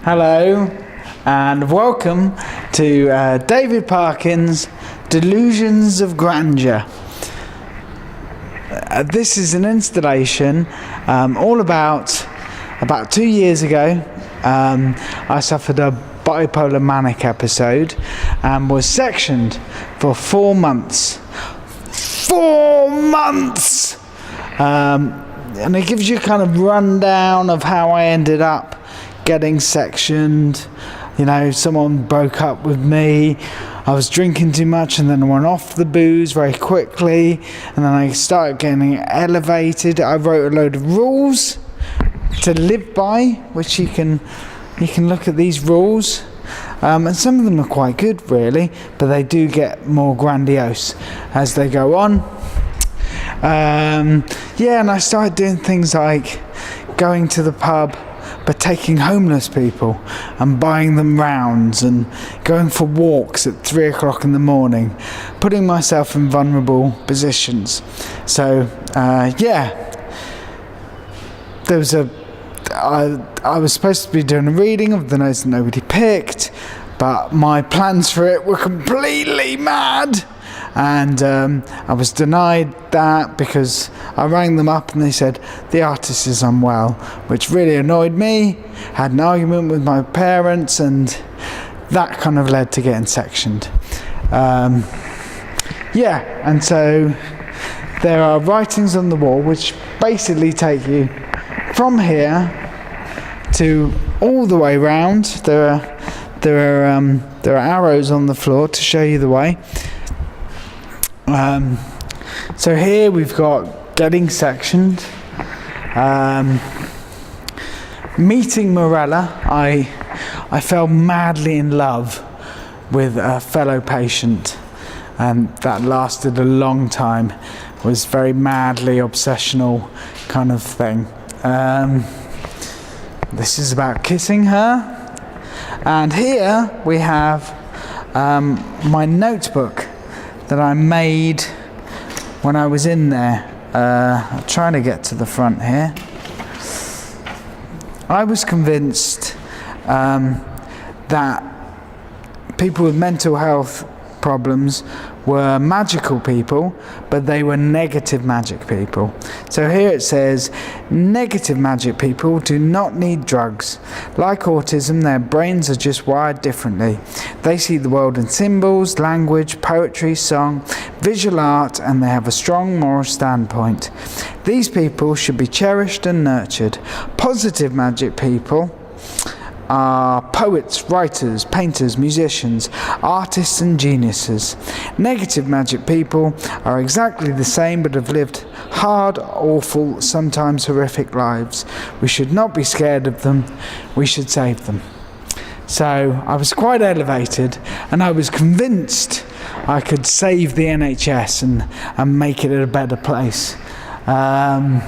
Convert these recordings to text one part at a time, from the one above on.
Hello and welcome to David Parkin's Delusions of Grandeur. This is an installation all about 2 years ago. I suffered a bipolar manic episode and was sectioned for 4 months. 4 months! And it gives you a kind of rundown of how I ended up getting sectioned. You know, someone broke up with me. I was drinking too much and then I went off the booze very quickly, and then I started getting elevated. I wrote a load of rules to live by, which you can look at these rules, and some of them are quite good really, but they do get more grandiose as they go on. And I started doing things like going to the pub but taking homeless people and buying them rounds and going for walks at 3 o'clock in the morning, putting myself in vulnerable positions. So there was I was supposed to be doing a reading of The Notes That Nobody Picked, but my plans for it were completely mad. And I was denied that because I rang them up and they said the artist is unwell, which really annoyed me. Had an argument with my parents, and that kind of led to getting sectioned. And so there are writings on the wall which basically take you from here to all the way round. There are arrows on the floor to show you the way. So here we've got getting sectioned, meeting Morella. I fell madly in love with a fellow patient, and that lasted a long time. It was very madly obsessional kind of thing. This is about kissing her, and here we have my notebook that I made when I was in there. I'm trying to get to the front here. I was convinced that people with mental health problems were magical people, but they were negative magic people. So here it says, negative magic people do not need drugs. Like autism, their brains are just wired differently. They see the world in symbols, language, poetry, song, visual art, and they have a strong moral standpoint. These people should be cherished and nurtured. Positive magic people are poets, writers, painters, musicians, artists and geniuses. Negative magic people are exactly the same but have lived hard, awful, sometimes horrific lives. We should not be scared of them, we should save them. So I was quite elevated, and I was convinced I could save the NHS and make it a better place. And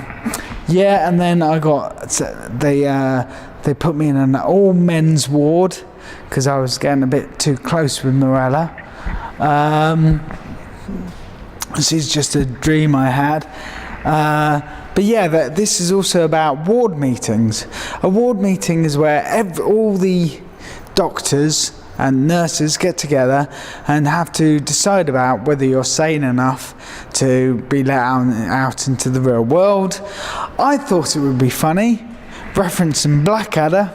then I got they put me in an all-men's ward because I was getting a bit too close with Morella. This is just a dream I had. This is also about ward meetings. A ward meeting is where all the doctors and nurses get together and have to decide about whether you're sane enough to be let out into the real world. I thought it would be funny, referencing Blackadder.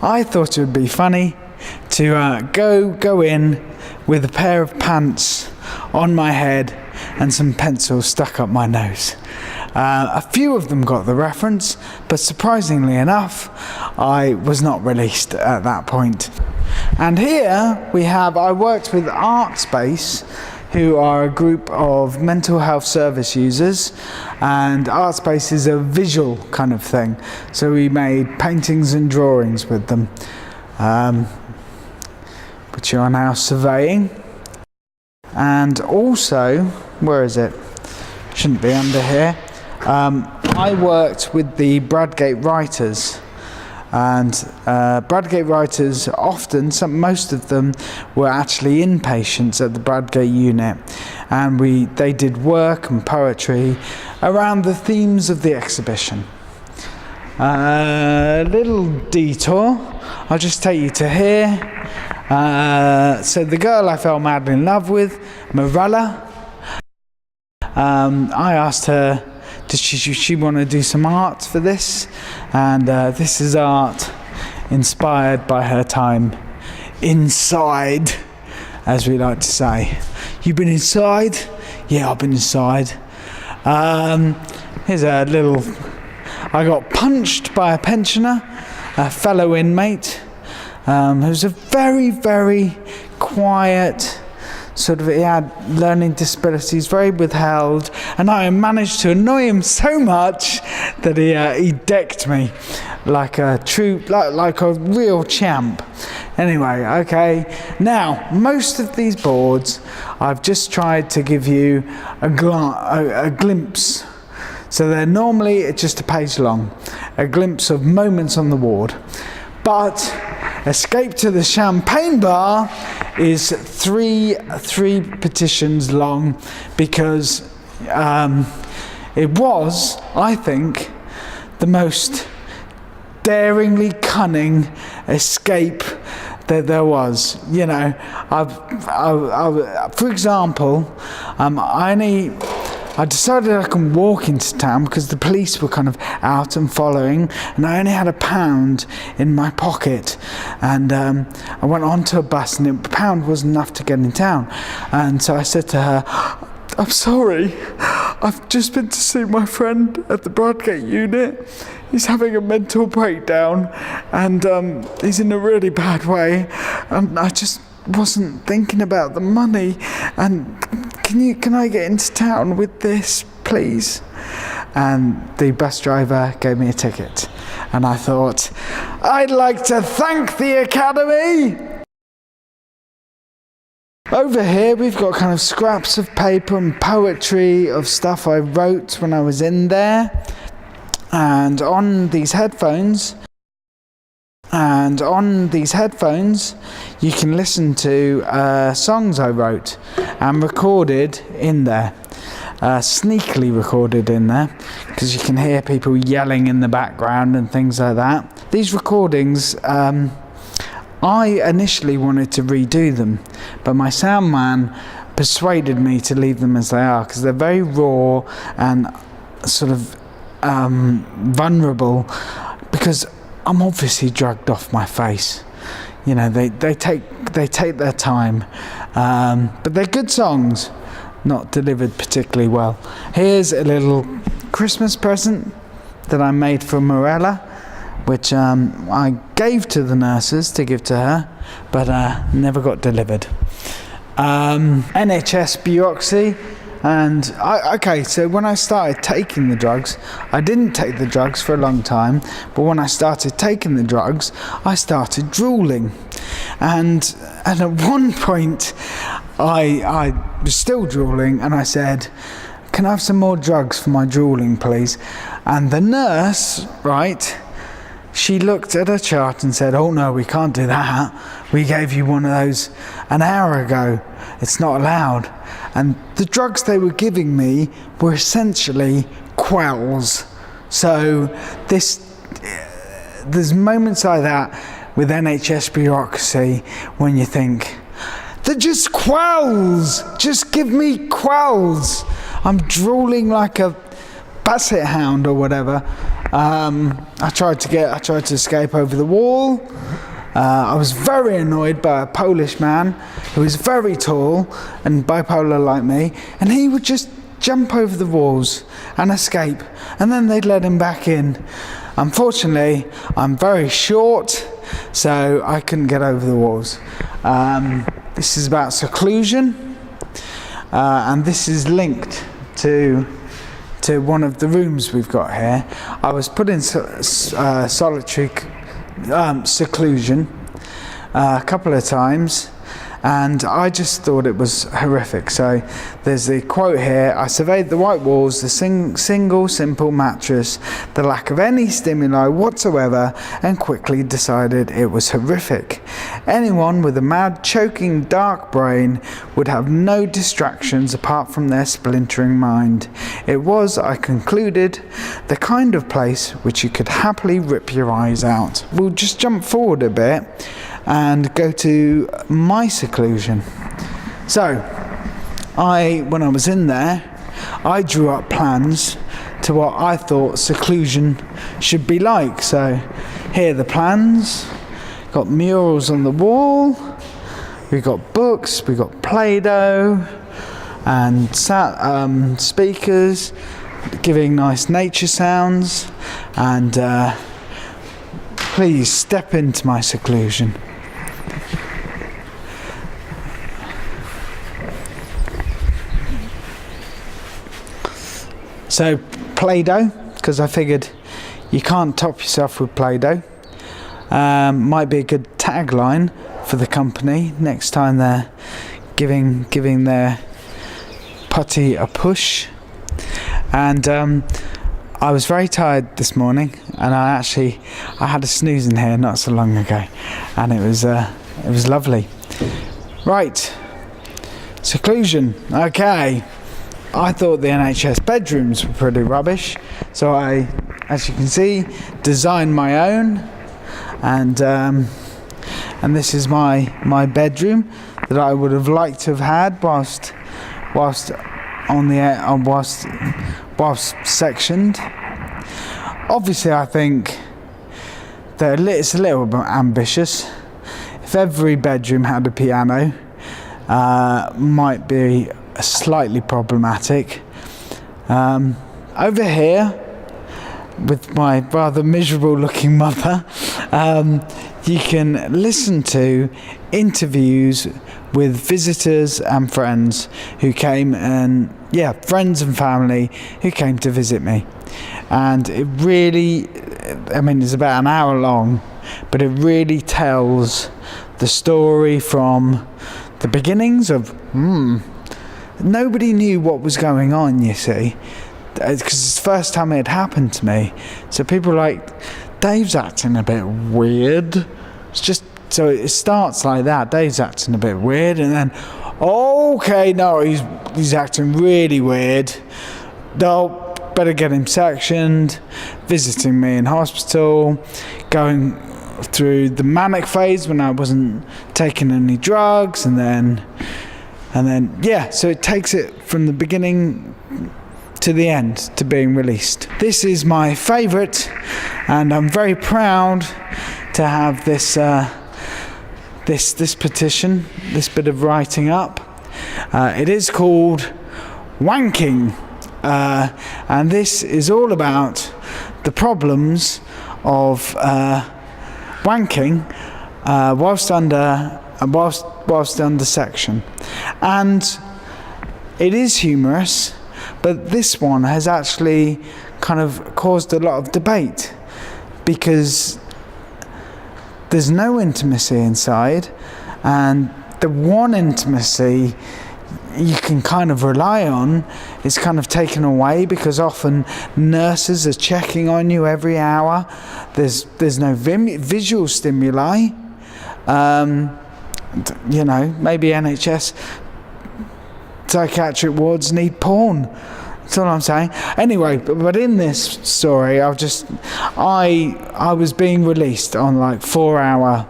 I thought it would be funny to go in with a pair of pants on my head and some pencils stuck up my nose. A few of them got the reference, but surprisingly enough, I was not released at that point. And here I worked with ArtSpace, who are a group of mental health service users, and ArtSpace is a visual kind of thing. So we made paintings and drawings with them, which you are now surveying. And also, where is it? Shouldn't be under here. I worked with the Bradgate writers, and Bradgate writers most of them were actually inpatients at the Bradgate unit, and they did work and poetry around the themes of the exhibition. Little detour. I'll just take you to here. So the girl I fell madly in love with, Morella. I asked her, does she want to do some art for this? And this is art inspired by her time inside, as we like to say. You've been inside? Yeah, I've been inside. Here's a little... I got punched by a pensioner, a fellow inmate, who was a very, very quiet, he had learning disabilities, very withheld, and I managed to annoy him so much that he decked me like a real champ. Anyway, okay. Now, most of these boards, I've just tried to give you a glimpse. So they're normally just a page long, a glimpse of moments on the ward. But Escape to the Champagne Bar is three petitions long, because it was, I think, the most daringly cunning escape that there was. You know, for example, I decided I can walk into town because the police were kind of out and following, and I only had £1 in my pocket, and I went onto a bus, and £1 wasn't enough to get in town, and so I said to her, I'm sorry, I've just been to see my friend at the Broadgate unit. He's having a mental breakdown, and he's in a really bad way, and I just wasn't thinking about the money, and can I get into town with this, please? And the bus driver gave me a ticket, and I thought, I'd like to thank the Academy. Over here we've got kind of scraps of paper and poetry of stuff I wrote when I was in there, and on these headphones you can listen to songs I wrote and recorded in there, sneakily recorded in there, because you can hear people yelling in the background and things like that. These recordings, I initially wanted to redo them, but my sound man persuaded me to leave them as they are, because they're very raw and sort of vulnerable, because I'm obviously drugged off my face. You know, they take their time, but they're good songs, not delivered particularly well. Here's a little Christmas present that I made for Morella, which I gave to the nurses to give to her, but never got delivered. NHS bureaucracy. And so when I started taking the drugs, I didn't take the drugs for a long time, but when I started taking the drugs, I started drooling. And at one point, I was still drooling, and I said, can I have some more drugs for my drooling, please? And the nurse, right, she looked at her chart and said, oh no, we can't do that. We gave you one of those an hour ago. It's not allowed. And the drugs they were giving me were essentially quells. So there's moments like that with NHS bureaucracy when you think, they're just quells. Just give me quells. I'm drooling like a basset hound or whatever. I tried to escape over the wall. I was very annoyed by a Polish man who was very tall and bipolar like me, and he would just jump over the walls and escape, and then they'd let him back in. Unfortunately, I'm very short, so I couldn't get over the walls. This is about seclusion, and this is linked to one of the rooms we've got here. I was put in solitary seclusion a couple of times, and I just thought it was horrific. So there's the quote here: "I surveyed the white walls, the single simple mattress, the lack of any stimuli whatsoever, and quickly decided it was horrific. Anyone with a mad, choking, dark brain would have no distractions apart from their splintering mind. It was, I concluded, the kind of place which you could happily rip your eyes out." We'll just jump forward a bit and go to my seclusion. So, when I was in there, I drew up plans to what I thought seclusion should be like. So, here are the plans. Got murals on the wall. We got books. We got Play-Doh and speakers giving nice nature sounds. And please step into my seclusion. So Play-Doh, because I figured you can't top yourself with Play-Doh. Might be a good tagline for the company next time they're giving their putty a push. And I was very tired this morning, and I had a snooze in here not so long ago, and it was lovely. Right, seclusion. Okay. I thought the NHS bedrooms were pretty rubbish, so I, as you can see, designed my own, and this is my bedroom that I would have liked to have had whilst sectioned. Obviously, I think that it's a little bit ambitious. If every bedroom had a piano, might be slightly problematic. Over here, with my rather miserable looking mother, you can listen to interviews with visitors and friends who came, and friends and family who came to visit me. And it really, it's about an hour long, but it really tells the story from the beginnings of nobody knew what was going on, you see, because it's the first time it had happened to me. So people were like, Dave's acting a bit weird. So it starts like that. Dave's acting a bit weird, and then, okay, no, he's acting really weird. No, better get him sectioned. Visiting me in hospital, going through the manic phase when I wasn't taking any drugs, and then so it takes it from the beginning to the end to being released. This is my favourite, and I'm very proud to have this petition, this bit of writing up. It is called Wanking, and this is all about the problems of wanking whilst under section. And it is humorous, but this one has actually kind of caused a lot of debate, because there's no intimacy inside, and the one intimacy you can kind of rely on is kind of taken away, because often nurses are checking on you every hour. There's no visual stimuli. Maybe NHS psychiatric wards need porn. That's all I'm saying. Anyway, but in this story, I was being released on like 4 hours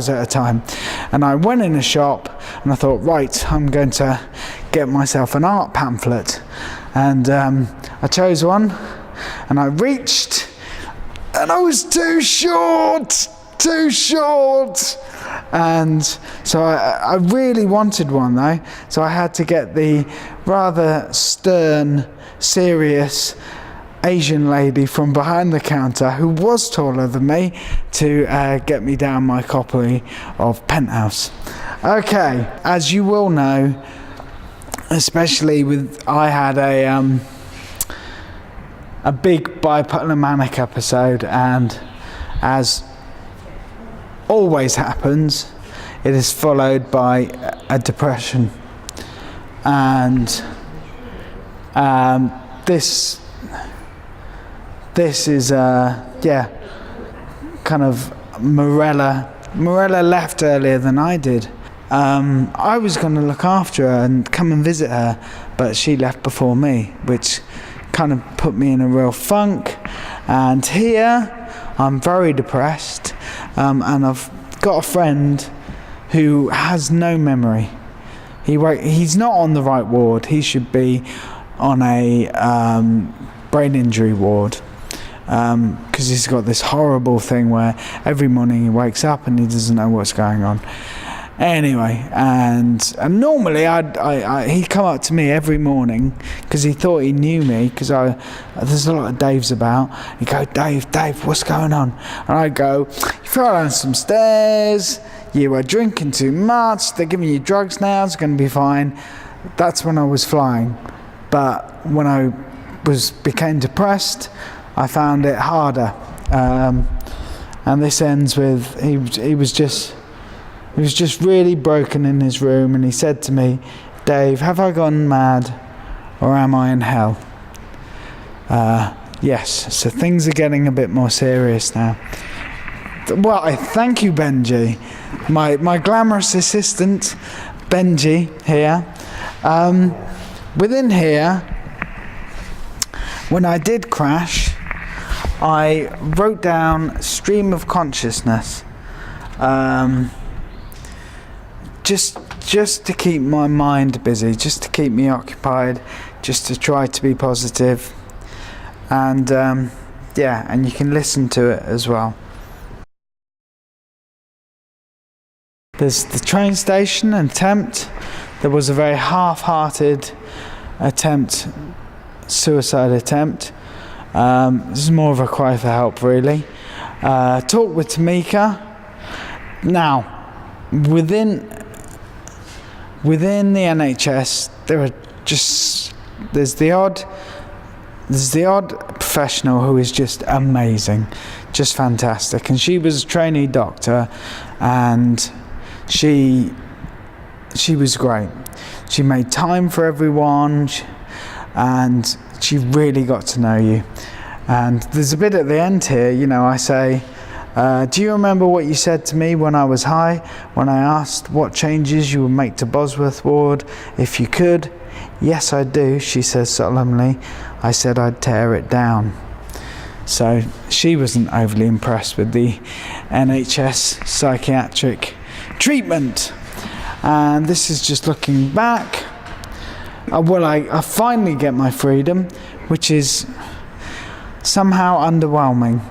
at a time, and I went in a shop and I thought, right, I'm going to get myself an art pamphlet, and I chose one, and I reached, and I was too short, and so I really wanted one though, so I had to get the rather stern, serious Asian lady from behind the counter, who was taller than me, to get me down my copy of Penthouse. Okay, as you will know, especially I had a big bipolar manic episode, and as always happens, it is followed by a depression. And this is kind of Morella left earlier than I did. I was going to look after her and come and visit her, but she left before me, which kind of put me in a real funk. And here I'm very depressed, and I've got a friend who has no memory. He's not on the right ward. He should be on a brain injury ward, because he's got this horrible thing where every morning he wakes up and he doesn't know what's going on. Anyway, and normally he'd come up to me every morning because he thought he knew me, because there's a lot of Daves about. He'd go, Dave, what's going on? And I'd go, you fell down some stairs, you were drinking too much, they're giving you drugs now, it's going to be fine. That's when I was flying. But when I became depressed, I found it harder. And this ends with, he was just really broken in his room, and he said to me, Dave, have I gone mad, or am I in hell? Yes, so things are getting a bit more serious now. Well, I thank you, Benji. My glamorous assistant, Benji, here. Within here, when I did crash, I wrote down stream of consciousness. Just to keep my mind busy, just to keep me occupied, just to try to be positive. And and you can listen to it as well. There's the train station attempt. There was a very half-hearted suicide attempt. This is more of a cry for help, really. Talk with Tamika. Now, within the NHS, there's the odd professional who is just amazing, just fantastic. And she was a trainee doctor, and she was great. She made time for everyone, and she really got to know you. And there's a bit at the end here, I say, do you remember what you said to me when I was high, when I asked what changes you would make to Bosworth Ward if you could? Yes, I do, she says solemnly. I said I'd tear it down. So she wasn't overly impressed with the NHS psychiatric treatment. And this is just looking back. I finally get my freedom, which is somehow underwhelming.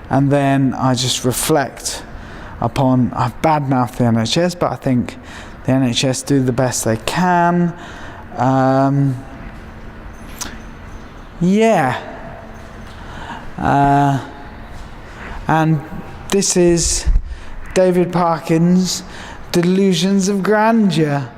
And then I just reflect upon, I've badmouthed the NHS, but I think the NHS do the best they can. And this is David Parkin's Delusions of Grandeur.